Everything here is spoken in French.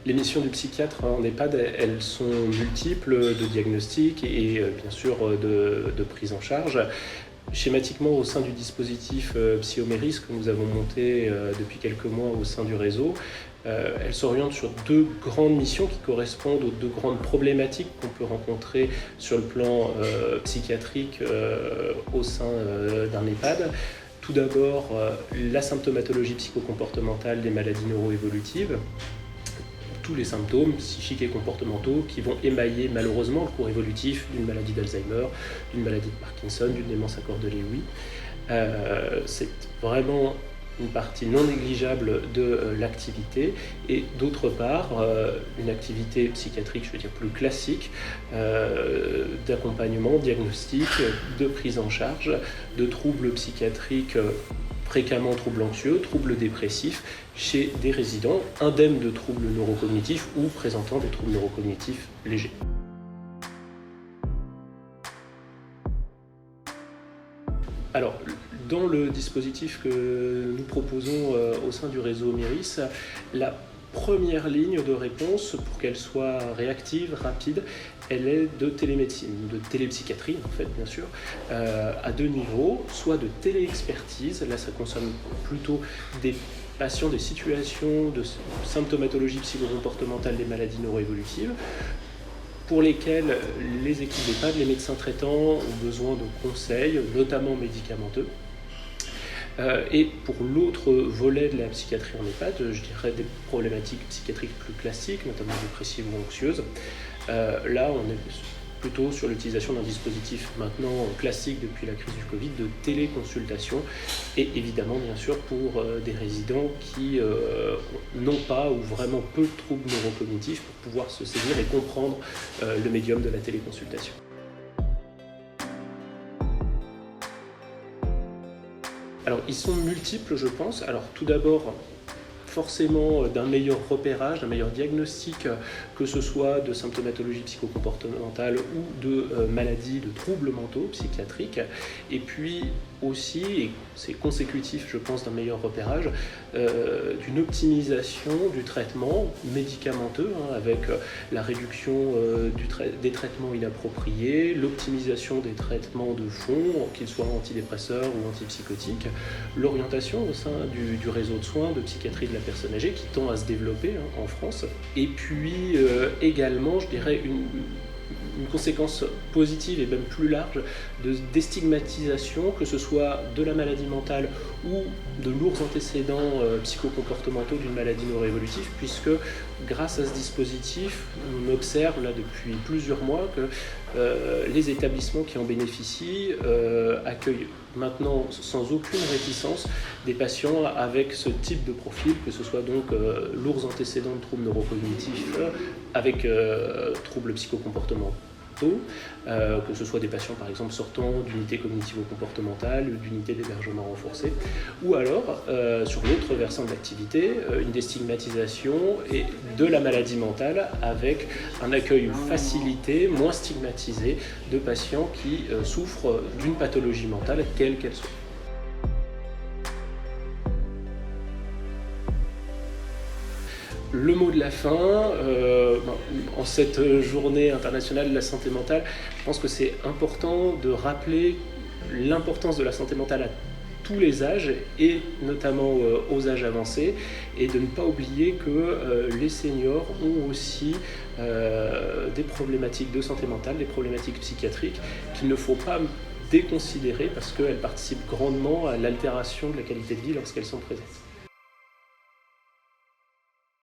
Les missions du psychiatre en EHPAD, elles sont multiples de diagnostic et bien sûr de prise en charge. Schématiquement, au sein du dispositif Psyoméris que nous avons monté depuis quelques mois au sein du réseau, elle s'oriente sur deux grandes missions qui correspondent aux deux grandes problématiques qu'on peut rencontrer sur le plan psychiatrique au sein d'un EHPAD. Tout d'abord, la symptomatologie psychocomportementale des maladies neuroévolutives, tous les symptômes psychiques et comportementaux qui vont émailler malheureusement le cours évolutif d'une maladie d'Alzheimer, d'une maladie de Parkinson, d'une démence à corps de Lewy. C'est vraiment une partie non négligeable de l'activité et d'autre part une activité psychiatrique, je veux dire plus classique, d'accompagnement, diagnostic, de prise en charge de troubles psychiatriques fréquemment troubles anxieux, troubles dépressifs chez des résidents indemnes de troubles neurocognitifs ou présentant des troubles neurocognitifs légers. Alors, dans le dispositif que nous proposons au sein du réseau Méris, la première ligne de réponse, pour qu'elle soit réactive, rapide, elle est de télémédecine, de télépsychiatrie en fait bien sûr, à deux niveaux, soit de téléexpertise, là ça concerne plutôt des patients, des situations de symptomatologie psychocomportementale des maladies neuroévolutives, pour lesquels les équipes d'EHPAD, les médecins traitants ont besoin de conseils, notamment médicamenteux. Et pour l'autre volet de la psychiatrie en EHPAD, je dirais des problématiques psychiatriques plus classiques, notamment dépressives ou anxieuses. Là, on est plutôt sur l'utilisation d'un dispositif maintenant classique depuis la crise du Covid, de téléconsultation, et évidemment, bien sûr, pour des résidents qui n'ont pas ou vraiment peu de troubles neurocognitifs pour pouvoir se saisir et comprendre le médium de la téléconsultation. Alors, ils sont multiples, je pense. Alors, tout d'abord, forcément d'un meilleur repérage, d'un meilleur diagnostic, que ce soit de symptomatologie psychocomportementale ou de maladies, de troubles mentaux psychiatriques, et puis aussi, et c'est consécutif je pense d'un meilleur repérage, d'une optimisation du traitement médicamenteux, avec la réduction des traitements inappropriés, l'optimisation des traitements de fond, qu'ils soient antidépresseurs ou antipsychotiques, l'orientation au sein du réseau de soins de psychiatrie de la personne âgée qui tend à se développer en France, et puis également je dirais une conséquence positive et même plus large de déstigmatisation, que ce soit de la maladie mentale ou de lourds antécédents psychocomportementaux d'une maladie neuroévolutive, puisque grâce à ce dispositif, on observe là depuis plusieurs mois que les établissements qui en bénéficient accueillent maintenant sans aucune réticence des patients avec ce type de profil, que ce soit donc lourds antécédents de troubles neurocognitifs avec troubles psychocomportementaux, que ce soit des patients par exemple sortant d'unités cognitivo-comportementales ou d'unités d'hébergement renforcé, ou alors sur l'autre versant de l'activité, une déstigmatisation et de la maladie mentale avec un accueil facilité, moins stigmatisé de patients qui souffrent d'une pathologie mentale quelle qu'elle soit. Le mot de la fin, en cette journée internationale de la santé mentale, je pense que c'est important de rappeler l'importance de la santé mentale à tous les âges et notamment aux âges avancés, et de ne pas oublier que les seniors ont aussi des problématiques de santé mentale, des problématiques psychiatriques qu'il ne faut pas déconsidérer parce qu'elles participent grandement à l'altération de la qualité de vie lorsqu'elles sont présentes.